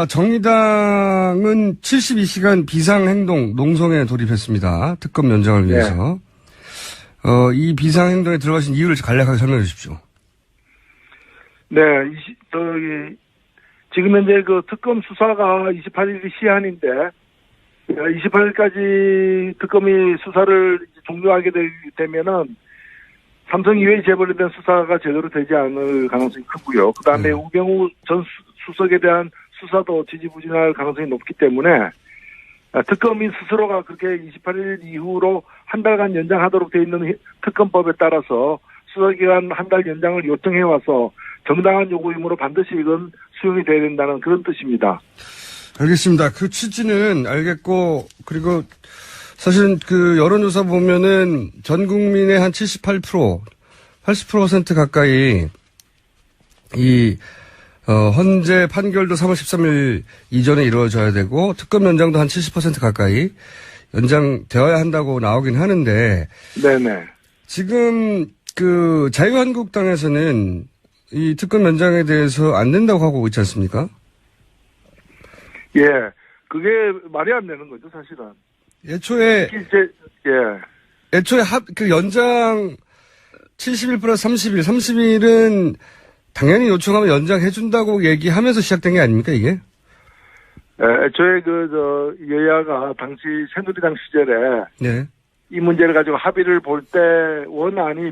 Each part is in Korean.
정의당은 72시간 비상행동 농성에 돌입했습니다. 특검 연장을 위해서. 이 비상행동에 들어가신 이유를 간략하게 설명해 주십시오. 네, 지금 현재 그 특검 수사가 28일이 시한인데, 28일까지 특검이 수사를 종료하게 되면은 삼성 이외에 재벌에 대한 수사가 제대로 되지 않을 가능성이 크고요. 그 다음에 우병우 전 수석에 대한 수사도 지지부진할 가능성이 높기 때문에 특검이 스스로가 그렇게 28일 이후로 한 달간 연장하도록 되어 있는 특검법에 따라서 수사기간 한 달 연장을 요청해와서 정당한 요구이므로 반드시 이건 수용이 돼야 된다는 그런 뜻입니다. 알겠습니다. 그 취지는 알겠고, 그리고 사실은 그 여론조사 보면은 전 국민의 한 78%, 80% 가까이 헌재 판결도 3월 13일 이전에 이루어져야 되고 특검 연장도 한 70% 가까이 연장되어야 한다고 나오긴 하는데. 네네. 지금 그 자유한국당에서는 이 특검 연장에 대해서 안 된다고 하고 있지 않습니까? 예. 그게 말이 안 되는 거죠, 사실은. 애초에 그 연장 71 플러스 30일, 30일은 당연히 요청하면 연장해준다고 얘기하면서 시작된 게 아닙니까, 이게? 애초에 여야가 당시 새누리당 시절에. 네. 이 문제를 가지고 합의를 볼 때 원안이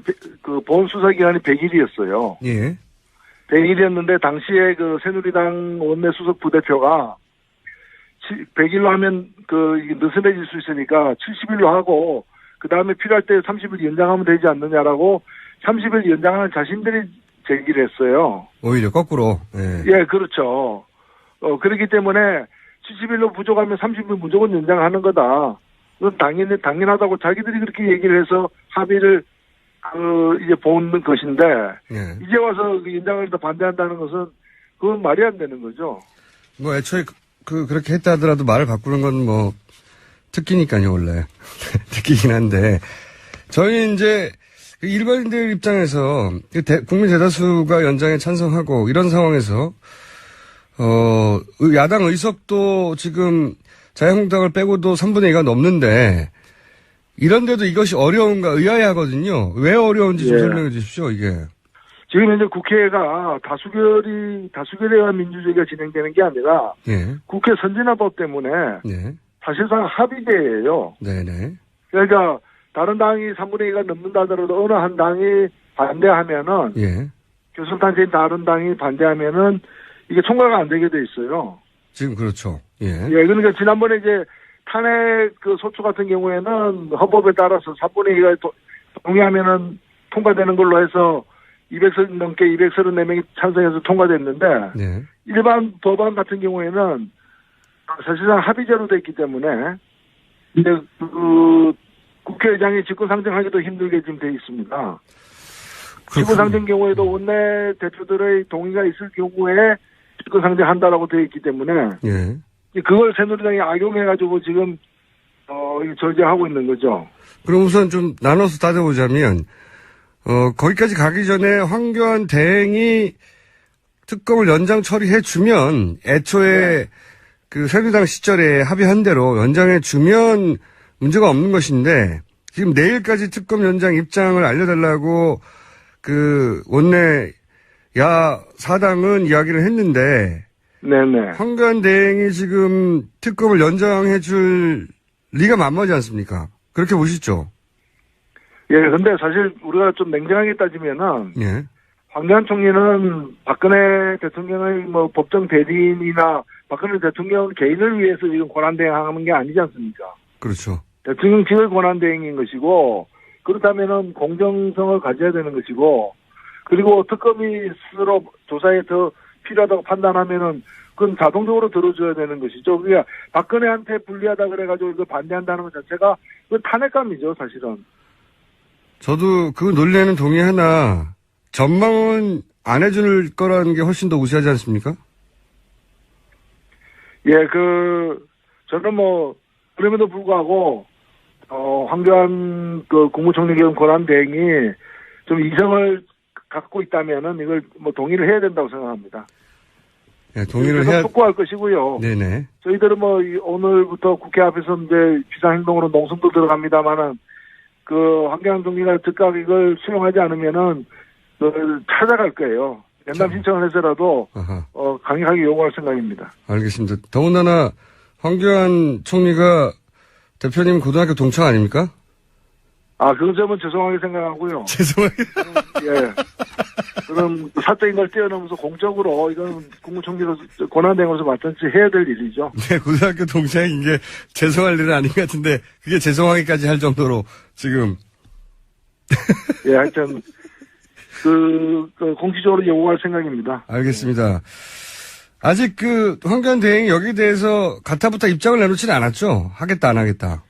본 수사 기간이 100일이었어요. 예. 100일이었는데 당시에 그 새누리당 원내 수석 부대표가 100일로 하면 이게 느슨해질 수 있으니까 70일로 하고 그다음에 필요할 때 30일 연장하면 되지 않느냐라고 30일 연장하는 자신들이 제기를 했어요. 오히려 거꾸로. 예, 예, 그렇죠. 그렇기 때문에 70일로 부족하면 30일 무조건 연장하는 거다. 그건 당연하다고 자기들이 그렇게 얘기를 해서 합의를 이제 보는 것인데 이제 와서 연장을 더 반대한다는 것은 그건 말이 안 되는 거죠. 뭐 애초에 그렇게 했다 하더라도 말을 바꾸는 건 뭐 특기니까요, 원래. 특기긴 한데 저희 이제 일반인들 입장에서 국민 대다수가 연장에 찬성하고 이런 상황에서 야당 의석도 지금 자유한국당을 빼고도 3분의 2가 넘는데 이런데도 이것이 어려운가 의아해하거든요. 왜 어려운지 좀 설명해 주십시오. 이게 지금 현재 국회가 다수결에 의한 민주주의가 진행되는 게 아니라 국회 선진화법 때문에 사실상 합의제예요. 네네. 그러니까 다른 당이 3분의 2가 넘는다 하더라도 어느 한 당이 반대하면은 교섭단체인 다른 당이 반대하면은 이게 통과가 안 되게 돼 있어요. 지금 그렇죠. 그러니까 지난번에 이제 탄핵 소추 같은 경우에는 헌법에 따라서 3분의 2가 동의하면은 통과되는 걸로 해서 200석 넘게 234명이 찬성해서 통과됐는데 일반 법안 같은 경우에는 사실상 합의제로 돼 있기 때문에 이제 국회의장이 직권상정하기도 힘들게 지금 돼 있습니다. 직권상정 경우에도 원내 대표들의 동의가 있을 경우에 직권상정한다라고 되어 있기 때문에 그걸 새누리당이 악용해가지고 지금 저지하고 있는 거죠. 그럼 우선 좀 나눠서 따져보자면 거기까지 가기 전에 황교안 대행이 특검을 연장 처리해주면 애초에 그 새누리당 시절에 합의한 대로 연장해주면 문제가 없는 것인데 지금 내일까지 특검 연장 입장을 알려달라고 그 원내 사당은 이야기를 했는데 황교안 대행이 지금 특검을 연장해줄 리가 만만하지 않습니까? 그렇게 보시죠? 예, 근데 사실 우리가 좀 냉정하게 따지면은 황교안 총리는 박근혜 대통령의 법정 대리인이나 박근혜 대통령 개인을 위해서 지금 권한대행하는 게 아니지 않습니까? 그렇죠. 대통령직의 권한대행인 것이고 그렇다면은 공정성을 가져야 되는 것이고 그리고 특검이 스스로 조사에 더 필요하다고 판단하면은 그건 자동적으로 들어줘야 되는 것이죠. 그러니까 박근혜한테 불리하다 그래가지고 이거 반대한다는 것 자체가 그 탄핵감이죠, 사실은. 저도 그 논리에는 동의하나 전망은 안 해줄 거라는 게 훨씬 더 우세하지 않습니까? 예, 저는 그럼에도 불구하고 황교안 국무총리 겸 권한대행이 좀 이성을 갖고 있다면은 이걸 동의를 해야 된다고 생각합니다. 네, 동의를 해야 촉구할 것이고요. 네네. 저희들은 뭐 오늘부터 국회 앞에서 이제 비상행동으로 농성도 들어갑니다만은 그 황교안 총리가 즉각 이걸 수용하지 않으면은 그걸 찾아갈 거예요. 연담 신청을 해서라도 강력하게 요구할 생각입니다. 알겠습니다. 더군다나 황교안 총리가 대표님 고등학교 동창 아닙니까? 그 점은 죄송하게 생각하고요. 죄송하게. 예. 그럼 사적인 걸 뛰어넘어서 공적으로 이건 국무총리로 권한대행으로서 맡든지 해야 될 일이죠. 네, 고등학교 동창인 게 죄송할 일은 아닌 것 같은데 그게 죄송하기까지 할 정도로 지금. 예, 하여튼 공식적으로 요구할 생각입니다. 알겠습니다. 아직 황교안 대행이 여기에 대해서 가타부타 입장을 내놓지는 않았죠? 하겠다, 안 하겠다.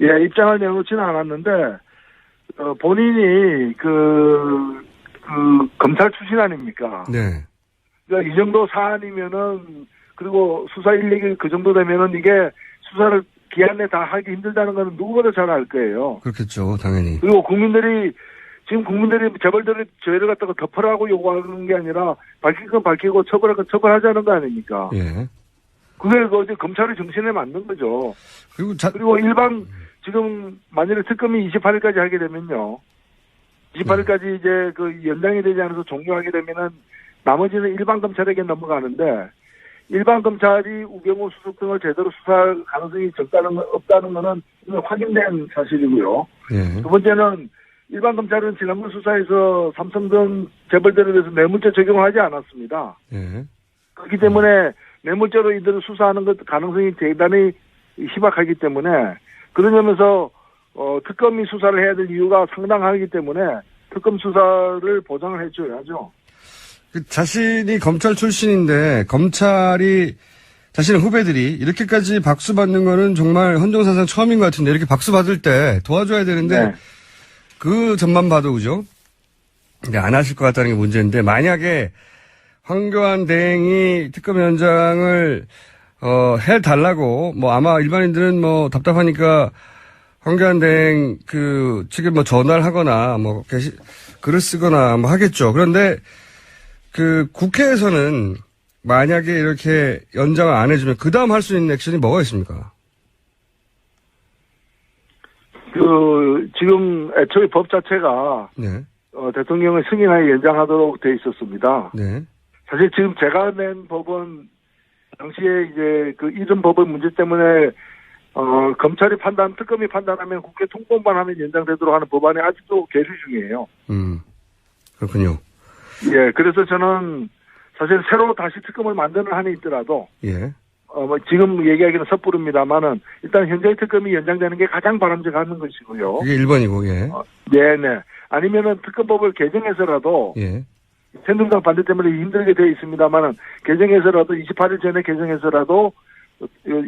예, 입장을 내놓지는 않았는데, 본인이 검찰 출신 아닙니까? 네. 그러니까 이 정도 사안이면은, 그리고 수사 인력이 그 정도 되면은 이게 수사를 기한 내에 다 하기 힘들다는 거는 누구보다 잘 알 거예요. 그렇겠죠, 당연히. 그리고 지금 국민들이 재벌들이 저희를 갖다가 덮으라고 요구하는 게 아니라 밝힐 건 밝히고 처벌할 건 처벌하자는 거 아닙니까? 예. 그게 이제 검찰의 정신에 맞는 거죠. 그리고 지금 만약에 특검이 28일까지 하게 되면요. 28일까지 이제 연장이 되지 않아서 종료하게 되면은 나머지는 일반 검찰에게 넘어가는데 일반 검찰이 우병우 수석 등을 제대로 수사할 가능성이 없다는 거는 확인된 사실이고요. 예. 두 번째는 일반 검찰은 지난번 수사에서 삼성등 재벌들에 대해서 뇌물죄 적용을 하지 않았습니다. 예. 그렇기 때문에 뇌물죄로 이들을 수사하는 것 가능성이 대단히 희박하기 때문에 그런 점에서 특검이 수사를 해야 될 이유가 상당하기 때문에 특검 수사를 보장을 해줘야죠. 자신이 검찰 출신인데 검찰이 자신의 후배들이 이렇게까지 박수 받는 거는 정말 헌정사상 처음인 것 같은데 이렇게 박수 받을 때 도와줘야 되는데 네. 그 점만 봐도 그죠? 근데 안 하실 것 같다는 게 문제인데 만약에 황교안 대행이 특검 연장을 해달라고 뭐 아마 일반인들은 뭐 답답하니까 황교안 대행 측에 뭐 전화를 하거나 뭐 글을 쓰거나 뭐 하겠죠. 그런데 국회에서는 만약에 이렇게 연장을 안 해주면 그 다음 할 수 있는 액션이 뭐가 있습니까? 지금 애초에 법 자체가 네. 대통령의 승인하에 연장하도록 돼 있었습니다. 네. 사실 지금 제가 낸 법은 당시에 이제 이전 법의 문제 때문에 검찰이 특검이 판단하면 국회 통보만 하면 연장되도록 하는 법안이 아직도 계류 중이에요. 그렇군요. 예, 그래서 저는 사실 새로 다시 특검을 만드는 한이 있더라도 예. 지금 얘기하기는 섣부릅니다만은 일단 현재 특검이 연장되는 게 가장 바람직한 것이고요. 그게 1번이고, 예. 네네. 아니면은 특검법을 개정해서라도 예. 새누리당 반대 때문에 힘들게 되어 있습니다만은 개정해서라도 28일 전에 개정해서라도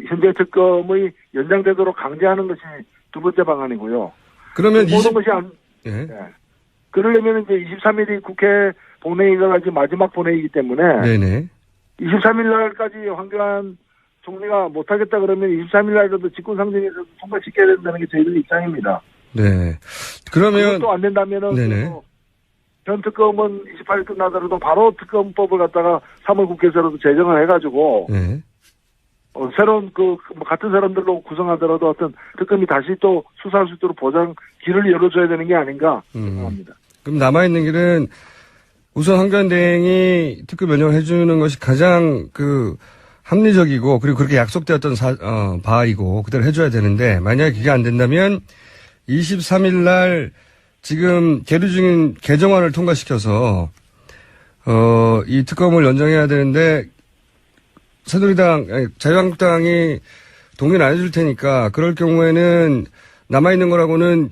현재 특검의 연장되도록 강제하는 것이 두 번째 방안이고요. 그러면 모든 것이 예. 네. 그러려면 이제 23일이 국회 본회의가 아직 마지막 본회의이기 때문에 네네. 23일 날까지 황교안 총리가 못하겠다 그러면 23일 날도 직권상정에서 통과시켜야 된다는 게 저희들 입장입니다. 네. 그러면 그것도 안 된다면은 네네. 현 특검은 28일 끝나더라도 바로 특검법을 갖다가 3월 국회에서라도 제정을 해가지고 네. 새로운 같은 사람들로 구성하더라도 어떤 특검이 다시 또 수사할 수 있도록 길을 열어줘야 되는 게 아닌가 생각합니다. 그럼 남아있는 길은 우선 황교안 대행이 특검 연장을 해주는 것이 가장 합리적이고 그리고 그렇게 약속되었던 바이고 그대로 해줘야 되는데 만약에 그게 안 된다면 23일 날 지금 계류 중인 개정안을 통과시켜서 이 특검을 연장해야 되는데 자유한국당이 동의를 안 해줄 테니까 그럴 경우에는 남아있는 거라고는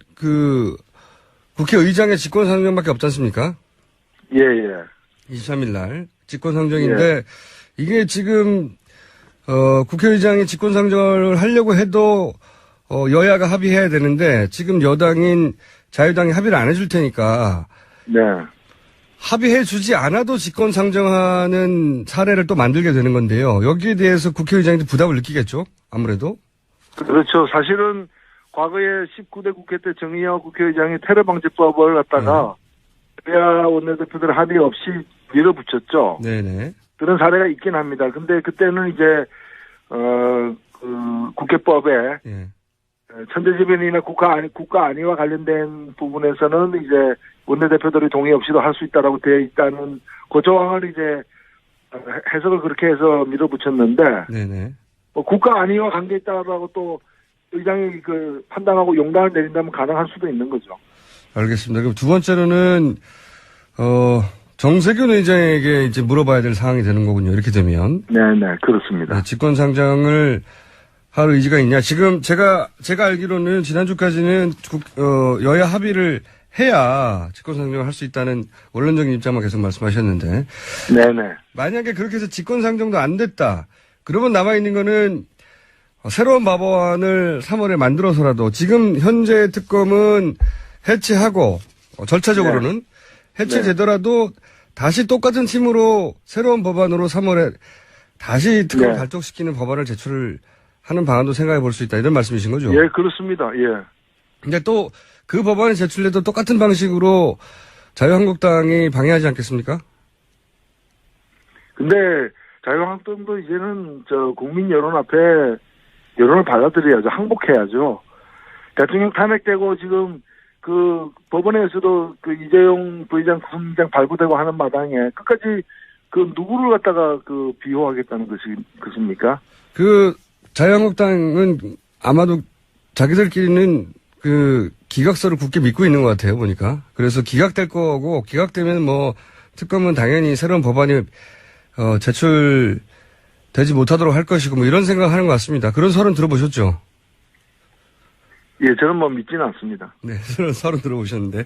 국회의장의 직권상정밖에 없지 않습니까? 예, 예. 23일 날 직권상정인데 이게 지금 국회의장이 직권상정을 하려고 해도 여야가 합의해야 되는데 지금 여당인 자유당이 합의를 안 해줄 테니까 네. 합의해 주지 않아도 직권상정하는 사례를 또 만들게 되는 건데요. 여기에 대해서 국회의장이 부담을 느끼겠죠? 아무래도. 그렇죠. 사실은 과거에 19대 국회 때 정의화 국회의장이 테러방지법을 갖다가 여야 원내대표들 합의 없이 밀어붙였죠. 네네. 그런 사례가 있긴 합니다. 근데 그때는 이제 국회법에 예. 천재지변이나 국가 안위와 관련된 부분에서는 이제 원내대표들의 동의 없이도 할 수 있다라고 되어 있다는 그 조항을 이제 해석을 그렇게 해서 밀어붙였는데, 네네. 뭐 국가 안위와 관계 있다라고 또 의장이 판단하고 용단을 내린다면 가능할 수도 있는 거죠. 알겠습니다. 그럼 두 번째로는 정세균 의장에게 이제 물어봐야 될 상황이 되는 거군요. 이렇게 되면. 네네, 그렇습니다. 네, 직권상정을 할 의지가 있냐. 지금 제가 알기로는 지난주까지는 여야 합의를 해야 직권상정을 할 수 있다는 원론적인 입장만 계속 말씀하셨는데. 네네. 만약에 그렇게 해서 직권상정도 안 됐다. 그러면 남아있는 거는 새로운 법안을 3월에 만들어서라도 지금 현재 특검은 해체하고 절차적으로는 해체되더라도 다시 똑같은 팀으로 새로운 법안으로 3월에 다시 특검을 발족시키는 법안을 제출을 하는 방안도 생각해 볼 수 있다. 이런 말씀이신 거죠? 예, 그렇습니다. 예. 근데 또 그 법안이 제출돼도 똑같은 방식으로 자유한국당이 방해하지 않겠습니까? 근데 자유한국당도 이제는 국민 여론 앞에 여론을 받아들여야죠. 항복해야죠. 대통령 탄핵되고 지금 법원에서도 이재용 부회장, 구속영장 발부되고 하는 마당에 끝까지 누구를 갖다가 비호하겠다는 것입니까? 자유한국당은 아마도 자기들끼리는 기각서를 굳게 믿고 있는 것 같아요, 보니까. 그래서 기각될 거고, 기각되면 특검은 당연히 새로운 법안이, 제출되지 못하도록 할 것이고, 이런 생각 하는 것 같습니다. 그런 설은 들어보셨죠? 예, 저는 믿지는 않습니다. 네, 그런 설은 들어보셨는데.